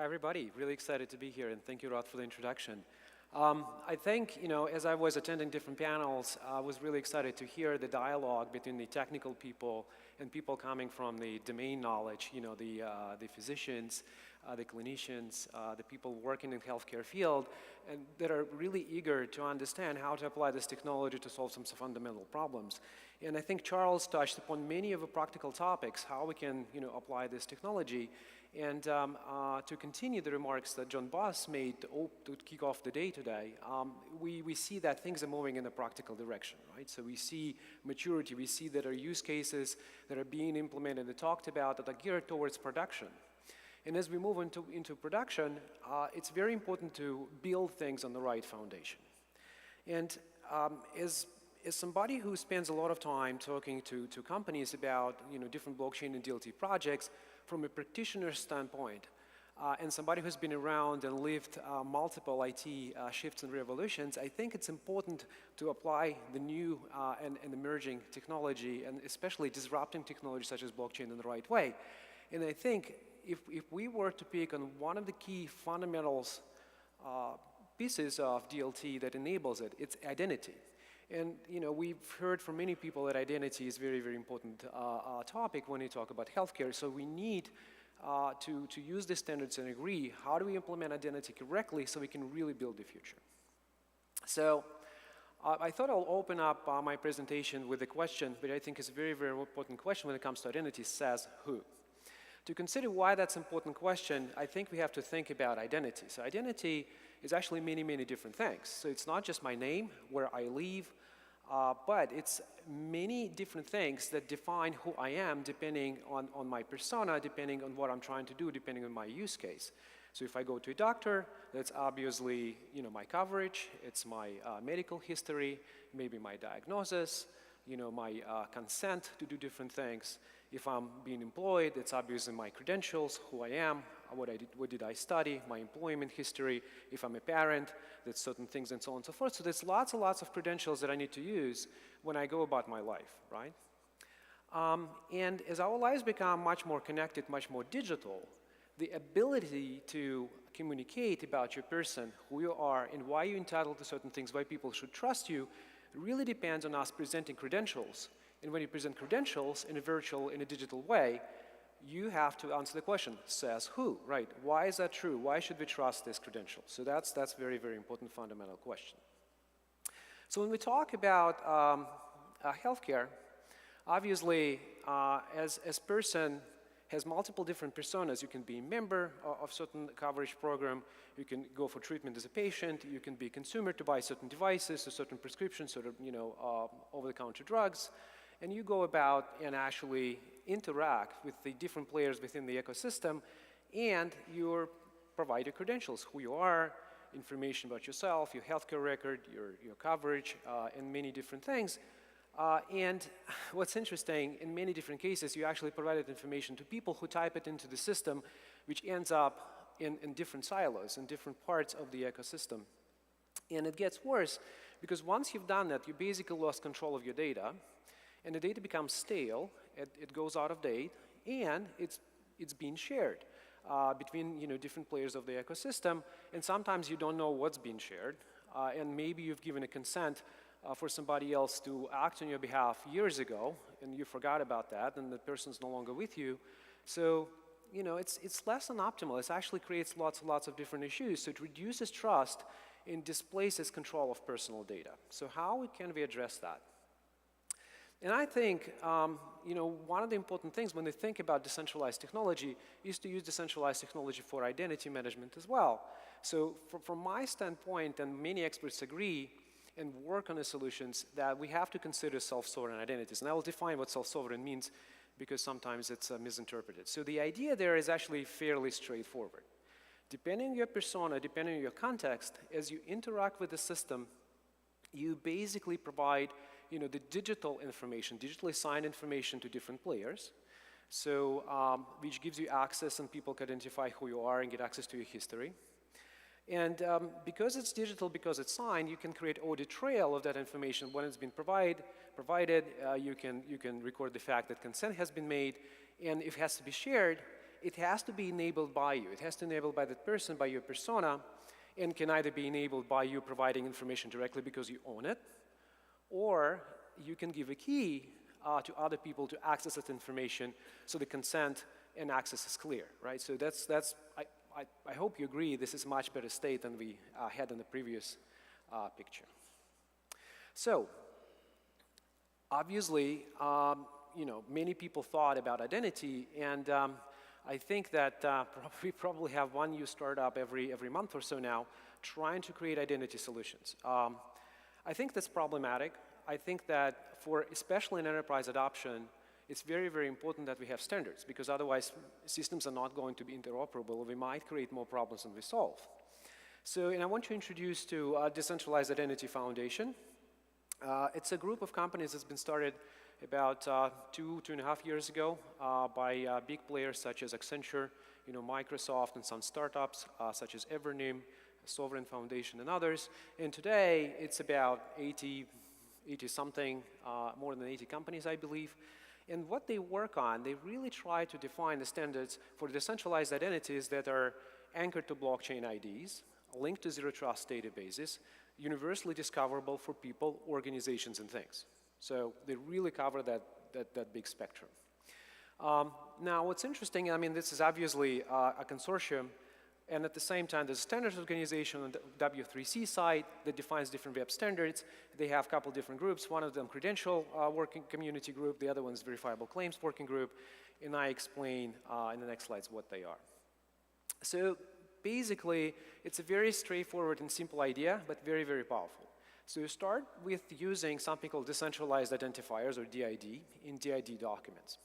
Hi, everybody. Really excited to be here, and thank you, Rod, for the introduction. I think, as I was attending different panels, I was really excited to hear the dialogue between the technical people and people coming from the domain knowledge, the physicians, the clinicians, the people working in the healthcare field, and that are really eager to understand how to apply this technology to solve some fundamental problems. And I think Charles touched upon many of the practical topics, how we can, apply this technology. And to continue the remarks that John Boss made to kick off the day today, we see that things are moving in a practical direction, right? So we see maturity, we see that there are use cases that are being implemented and talked about that are geared towards production. And as we move into production, it's very important to build things on the right foundation. And as somebody who spends a lot of time talking to companies about different blockchain and DLT projects, from a practitioner standpoint, and somebody who's been around and lived multiple IT shifts and revolutions, I think it's important to apply the new and emerging technology, and especially disrupting technology such as blockchain in the right way. And I think if we were to pick on one of the key fundamentals pieces of DLT that enables it, it's identity. And we've heard from many people that identity is a very, very important topic when you talk about healthcare. So we need to use the standards and agree how do we implement identity correctly so we can really build the future. So I thought I'll open up my presentation with a question, but I think it's a very, very important question when it comes to identity, says who. To consider why that's an important question, I think we have to think about identity. So identity is actually many, many different things. So it's not just my name, where I live, but it's many different things that define who I am depending on my persona, depending on what I'm trying to do, depending on my use case. So if I go to a doctor, that's obviously my coverage, it's my medical history, maybe my diagnosis, my consent to do different things. If I'm being employed, it's obviously my credentials, who I am, what did I study, my employment history. If I'm a parent, that's certain things and so on and so forth. So there's lots and lots of credentials that I need to use when I go about my life, right? And as our lives become much more connected, much more digital, the ability to communicate about your person, who you are, and why you're entitled to certain things, why people should trust you, really depends on us presenting credentials. And when you present credentials in a digital way, you have to answer the question, says who, right? Why is that true? Why should we trust this credential? So that's very, very important fundamental question. So when we talk about healthcare, obviously, as person has multiple different personas. You can be a member of certain coverage program. You can go for treatment as a patient. You can be a consumer to buy certain devices or certain prescriptions, sort of, over-the-counter drugs. And you go about and actually interact with the different players within the ecosystem, and you provide your credentials, who you are, information about yourself, your healthcare record, your coverage, and many different things. And what's interesting, in many different cases, you actually provided information to people who type it into the system, which ends up in different silos, in different parts of the ecosystem. And it gets worse, because once you've done that, you basically lost control of your data, and the data becomes stale, it goes out of date, and it's being shared between different players of the ecosystem, and sometimes you don't know what's being shared, and maybe you've given a consent for somebody else to act on your behalf years ago, and you forgot about that, and the person's no longer with you. So, it's less than optimal. It actually creates lots and lots of different issues. So it reduces trust and displaces control of personal data. So how can we address that? And I think, one of the important things when they think about decentralized technology is to use decentralized technology for identity management as well. So from my standpoint, and many experts agree and work on the solutions, that we have to consider self-sovereign identities. And I will define what self-sovereign means, because sometimes it's misinterpreted. So the idea there is actually fairly straightforward. Depending on your persona, depending on your context, as you interact with the system, you basically provide the digital information, digitally signed information to different players, so which gives you access, and people can identify who you are and get access to your history. And because it's digital, because it's signed, you can create audit trail of that information. When it's been provided, you can record the fact that consent has been made, and if it has to be shared, it has to be enabled by you. It has to be enabled by that person, by your persona, and can either be enabled by you providing information directly because you own it, or you can give a key to other people to access that information so the consent and access is clear, right? So I hope you agree this is a much better state than we had in the previous picture. So obviously, many people thought about identity, and I think that we probably have one new startup every month or so now trying to create identity solutions. I think that's problematic. I think that for especially in enterprise adoption, it's very, very important that we have standards, because otherwise systems are not going to be interoperable. We might create more problems than we solve. So, and I want to introduce to Decentralized Identity Foundation. It's a group of companies that's been started about 2.5 years ago by big players such as Accenture, Microsoft, and some startups such as Evernym, Sovereign Foundation, and others. And today, it's about 80 something, more than 80 companies, I believe. And what they work on, they really try to define the standards for decentralized identities that are anchored to blockchain IDs, linked to zero trust databases, universally discoverable for people, organizations, and things. So they really cover that big spectrum. Now, what's interesting, I mean, this is obviously a consortium, and at the same time, there's a standards organization on the W3C side that defines different web standards. They have a couple different groups. One of them credential working community group, the other one's verifiable claims working group, and I explain in the next slides what they are. So basically, it's a very straightforward and simple idea, but very, very powerful. So you start with using something called decentralized identifiers, or DID, in DID documents.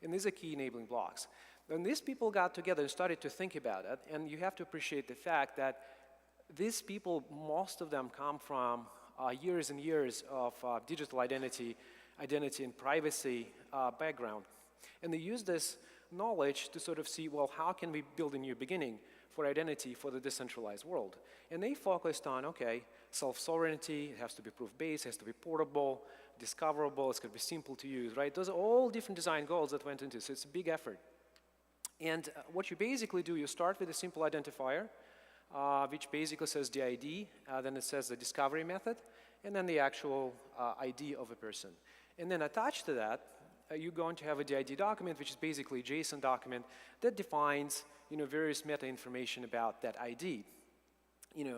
And these are key enabling blocks. When these people got together and started to think about it, and you have to appreciate the fact that these people, most of them come from years and years of digital identity and privacy background. And they use this knowledge to sort of see, well, how can we build a new beginning for identity for the decentralized world? And they focused on, okay, self-sovereignty, it has to be proof-based, it has to be portable, discoverable, it's going to be simple to use, right? Those are all different design goals that went into it, so it's a big effort. And what you basically do, you start with a simple identifier, which basically says the ID, then it says the discovery method, and then the actual ID of a person. And then attached to that, you're going to have a DID document, which is basically a JSON document that defines, various meta information about that ID,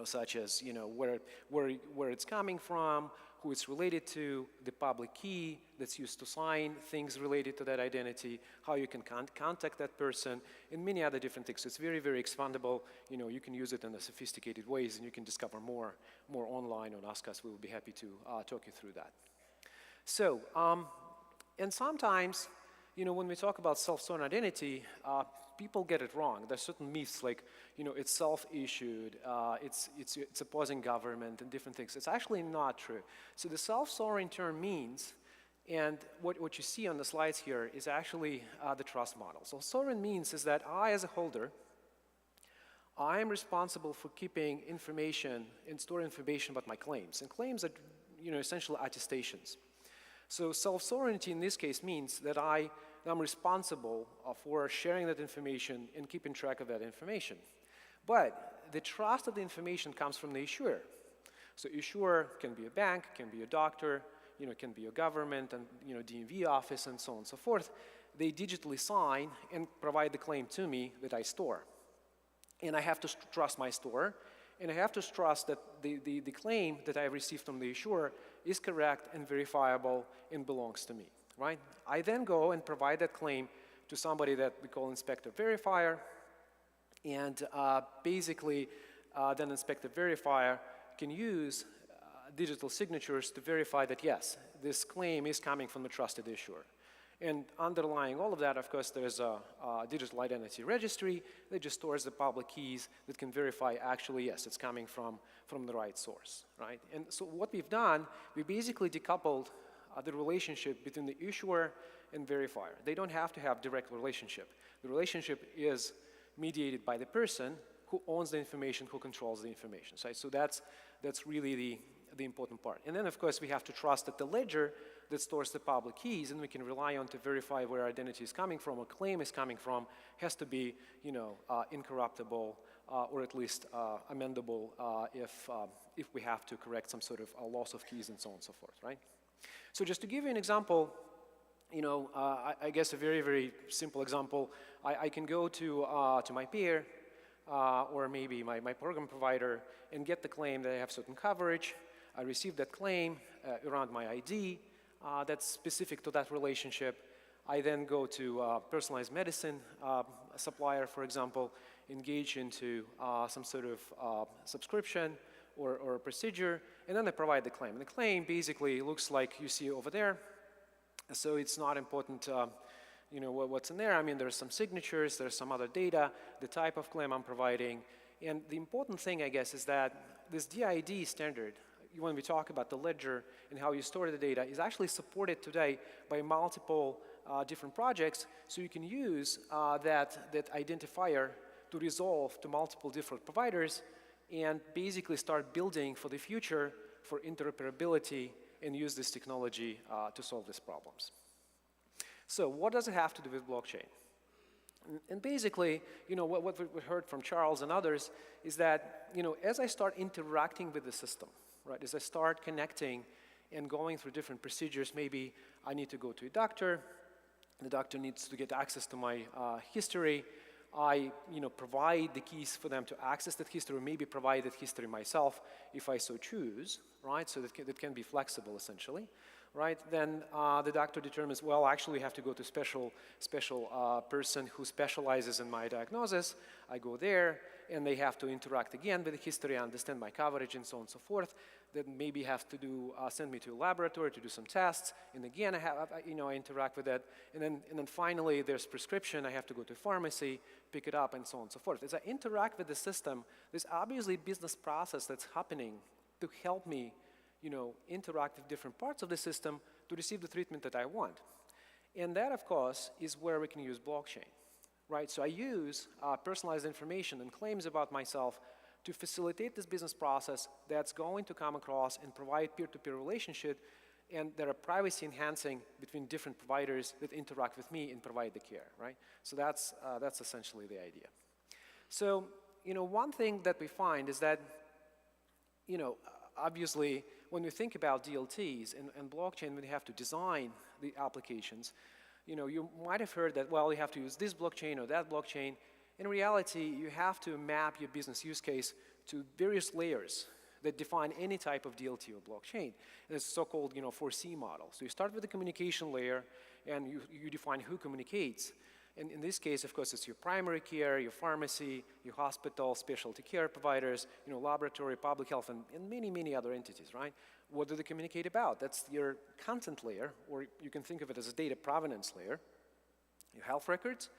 such as, where it's coming from, who it's related to, the public key that's used to sign things related to that identity, how you can contact that person, and many other different things. So it's very, very expandable. You can use it in a sophisticated ways, and you can discover more online on Ask Us. We will be happy to talk you through that. So, and sometimes, when we talk about self-sovereign identity, people get it wrong. There's certain myths like, it's self-issued, it's opposing government and different things. It's actually not true. So the self-sovereign term means, and what you see on the slides here is actually the trust model. So sovereign means is that I, as a holder, I am responsible for keeping information and storing information about my claims. And claims are, essentially attestations. So self-sovereignty in this case means that I'm responsible for sharing that information and keeping track of that information. But the trust of the information comes from the issuer. So issuer can be a bank, can be a doctor, can be a government, and DMV office, and so on and so forth. They digitally sign and provide the claim to me that I store. And I have to trust my store, and I have to trust that the claim that I received from the issuer is correct and verifiable and belongs to me, right? I then go and provide that claim to somebody that we call inspector verifier, and basically then inspector verifier can use digital signatures to verify that, yes, this claim is coming from a trusted issuer. And underlying all of that, of course, there's a digital identity registry that just stores the public keys that can verify actually, yes, it's coming from the right source, right? And so what we've done, we basically decoupled the relationship between the issuer and verifier. They don't have to have direct relationship. The relationship is mediated by the person who owns the information, who controls the information, right? So that's really the important part. And then, of course, we have to trust that the ledger that stores the public keys and we can rely on to verify where identity is coming from or claim is coming from has to be, incorruptible or at least amendable if we have to correct some sort of loss of keys and so on and so forth, right? So just to give you an example, I guess a very, very simple example, I can go to my peer or maybe my program provider and get the claim that I have certain coverage. I receive that claim around my ID that's specific to that relationship. I then go to personalized medicine supplier, for example, engage into some sort of subscription or procedure, and then I provide the claim. And the claim basically looks like you see over there. So it's not important, what's in there. I mean, there's some signatures, there's some other data, the type of claim I'm providing. And the important thing, I guess, is that this DID standard, when we talk about the ledger and how you store the data, is actually supported today by multiple different projects. So you can use that identifier to resolve to multiple different providers and basically start building for the future for interoperability and use this technology to solve these problems. So what does it have to do with blockchain? And basically, what we heard from Charles and others is that, as I start interacting with the system, right, as I start connecting and going through different procedures, maybe I need to go to a doctor, the doctor needs to get access to my history, I provide the keys for them to access that history, or maybe provide that history myself if I so choose, right? So that can be flexible essentially, right? Then the doctor determines, well, actually we have to go to special person who specializes in my diagnosis. I go there and they have to interact again with the history, understand my coverage and so on and so forth. Then maybe have to send me to a laboratory to do some tests. And again, I interact with that. And then finally there's prescription. I have to go to a pharmacy, pick it up and so on and so forth. As I interact with the system, there's obviously business process that's happening to help me interact with different parts of the system to receive the treatment that I want. And that, of course, is where we can use blockchain, right? So I use personalized information and claims about myself to facilitate this business process that's going to come across and provide peer-to-peer relationship, and there are privacy enhancing between different providers that interact with me and provide the care, right? So that's essentially the idea. So, one thing that we find is that, obviously, when we think about DLTs and blockchain, when you have to design the applications, you might have heard that, well, you have to use this blockchain or that blockchain. In reality, you have to map your business use case to various layers that define any type of DLT or blockchain. And it's so-called 4C model. So you start with the communication layer, and you define who communicates. And in this case, of course, it's your primary care, your pharmacy, your hospital, specialty care providers, laboratory, public health, and many, many other entities, right? What do they communicate about? That's your content layer, or you can think of it as a data provenance layer. Your health records,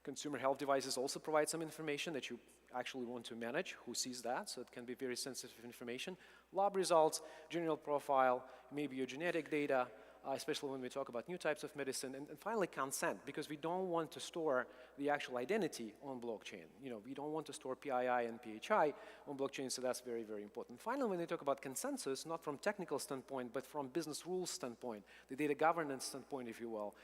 consumer health devices also provide some information that you actually want to manage, who sees that, so it can be very sensitive information. Lab results, general profile, maybe your genetic data, especially when we talk about new types of medicine, and finally consent, because we don't want to store the actual identity on blockchain. We don't want to store PII and PHI on blockchain, so that's very, very important. Finally, when we talk about consensus, not from technical standpoint, but from business rules standpoint, the data governance standpoint, if you will,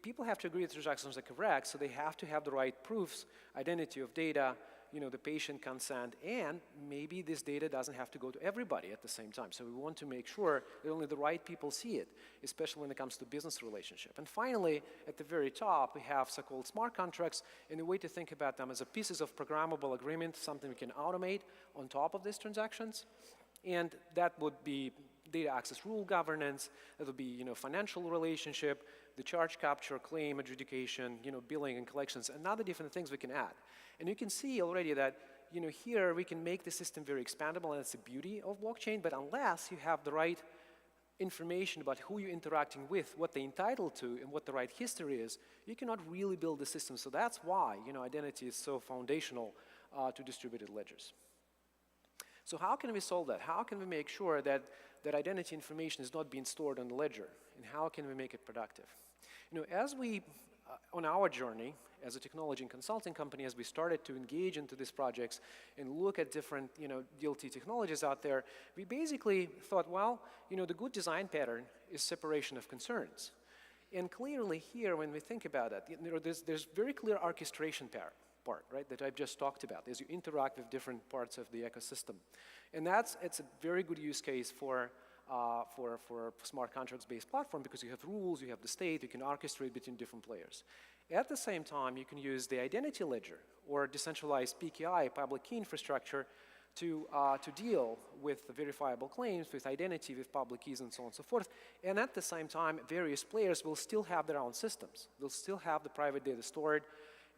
people have to agree that transactions are correct, so they have to have the right proofs, identity of data, the patient consent, and maybe this data doesn't have to go to everybody at the same time. So we want to make sure that only the right people see it, especially when it comes to business relationship. And finally, at the very top, we have so-called smart contracts, and the way to think about them as a pieces of programmable agreement, something we can automate on top of these transactions. And that would be data access rule governance, that would be financial relationship, the charge capture, claim adjudication, billing and collections, and other different things we can add. And you can see already that here we can make the system very expandable, and that's the beauty of blockchain, but unless you have the right information about who you're interacting with, what they're entitled to, and what the right history is, you cannot really build the system. So that's why identity is so foundational to distributed ledgers. So how can we solve that? How can we make sure that identity information is not being stored on the ledger? And how can we make it productive? As we on our journey as a technology and consulting company, as we started to engage into these projects and look at different, DLT technologies out there, we basically thought, well, the good design pattern is separation of concerns. And clearly here, when we think about it, there's very clear orchestration part, right, that I've just talked about, as you interact with different parts of the ecosystem. And it's a very good use case for smart contracts-based platform, because you have rules, you have the state, you can orchestrate between different players. At the same time, you can use the identity ledger or decentralized PKI, public key infrastructure, to deal with the verifiable claims, with identity, with public keys, and so on and so forth. And at the same time, various players will still have their own systems. They'll still have the private data stored.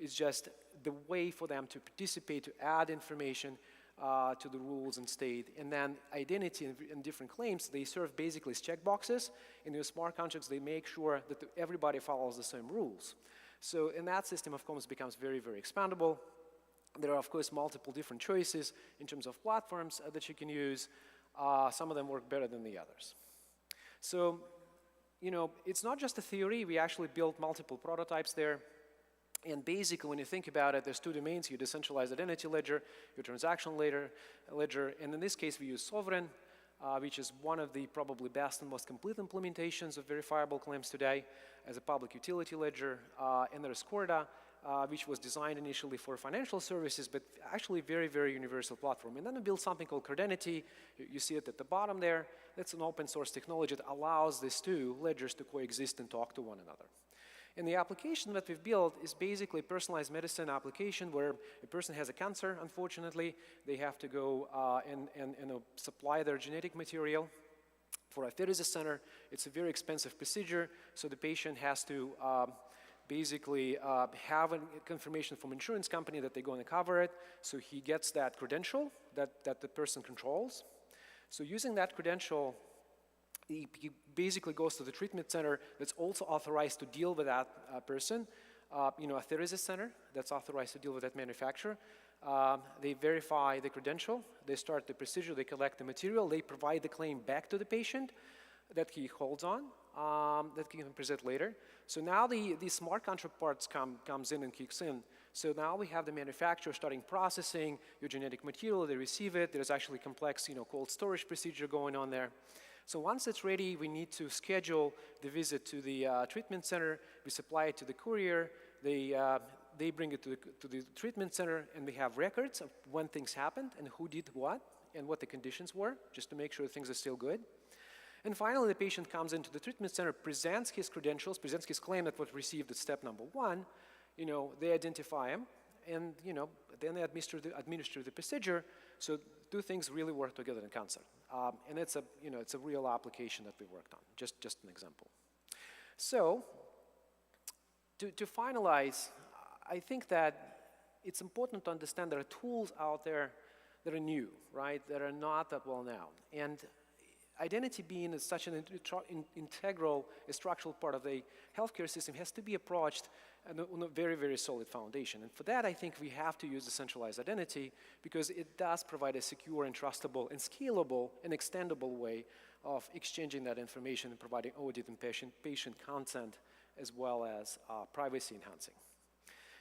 It's just the way for them to participate, to add information to the rules and state. And then identity and different claims, they serve basically as checkboxes. In the smart contracts, they make sure that everybody follows the same rules. So in that system, of course, becomes very, very expandable. There are, of course, multiple different choices in terms of platforms that you can use. Some of them work better than the others. So, it's not just a theory. We actually built multiple prototypes there. And basically, when you think about it, there's two domains: your decentralized identity ledger, your transaction ledger. And in this case, we use Sovereign, which is one of the probably best and most complete implementations of verifiable claims today as a public utility ledger. And there's Corda, which was designed initially for financial services, but actually very, very universal platform. And then we built something called Credinity. You see it at the bottom there. That's an open source technology that allows these two ledgers to coexist and talk to one another. And the application that we've built is basically a personalized medicine application where a person has a cancer, unfortunately. They have to go and supply their genetic material for a therapy center. It's a very expensive procedure, so the patient has to basically have a confirmation from insurance company that they're going to cover it. So he gets that credential that the person controls. So using that credential, he basically goes to the treatment center that's also authorized to deal with that person. A therapy center that's authorized to deal with that manufacturer. They verify the credential. They start the procedure. They collect the material. They provide the claim back to the patient that he holds on, that he can present later. So now the smart contract parts comes in and kicks in. So now we have the manufacturer starting processing your genetic material. They receive it. There's actually complex, cold storage procedure going on there. So once it's ready, we need to schedule the visit to the treatment center. We supply it to the courier. They bring it to the treatment center, and we have records of when things happened and who did what and what the conditions were, just to make sure things are still good. And finally, the patient comes into the treatment center, presents his credentials, presents his claim that was received at step number 1. They identify him, and then they administer the procedure. So two things really work together in concert. And it's a real application that we worked on, just an example. So to finalize, I think that it's important to understand there are tools out there that are new, right, that are not that well known. And identity being such an integral, structural part of the healthcare system has to be approached on a very, very solid foundation. And for that, I think we have to use decentralized identity because it does provide a secure and trustable and scalable and extendable way of exchanging that information and providing audit and patient consent as well as privacy enhancing.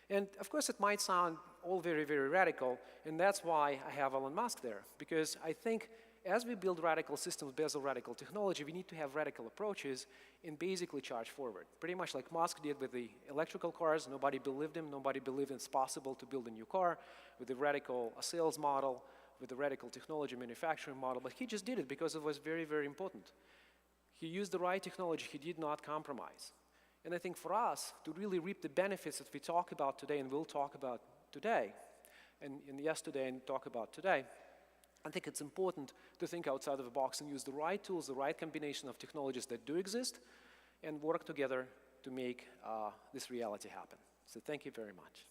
And of course, it might sound all very, very radical, and that's why I have Elon Musk there, because I think as we build radical systems based on radical technology, we need to have radical approaches and basically charge forward. Pretty much like Musk did with the electrical cars. Nobody believed him. Nobody believed it's possible to build a new car with a radical sales model, with a radical technology manufacturing model. But he just did it because it was very, very important. He used the right technology. He did not compromise. And I think for us to really reap the benefits that we talk about today and will talk about today, and yesterday and talk about today, I think it's important to think outside of the box and use the right tools, the right combination of technologies that do exist, and work together to make this reality happen. So thank you very much.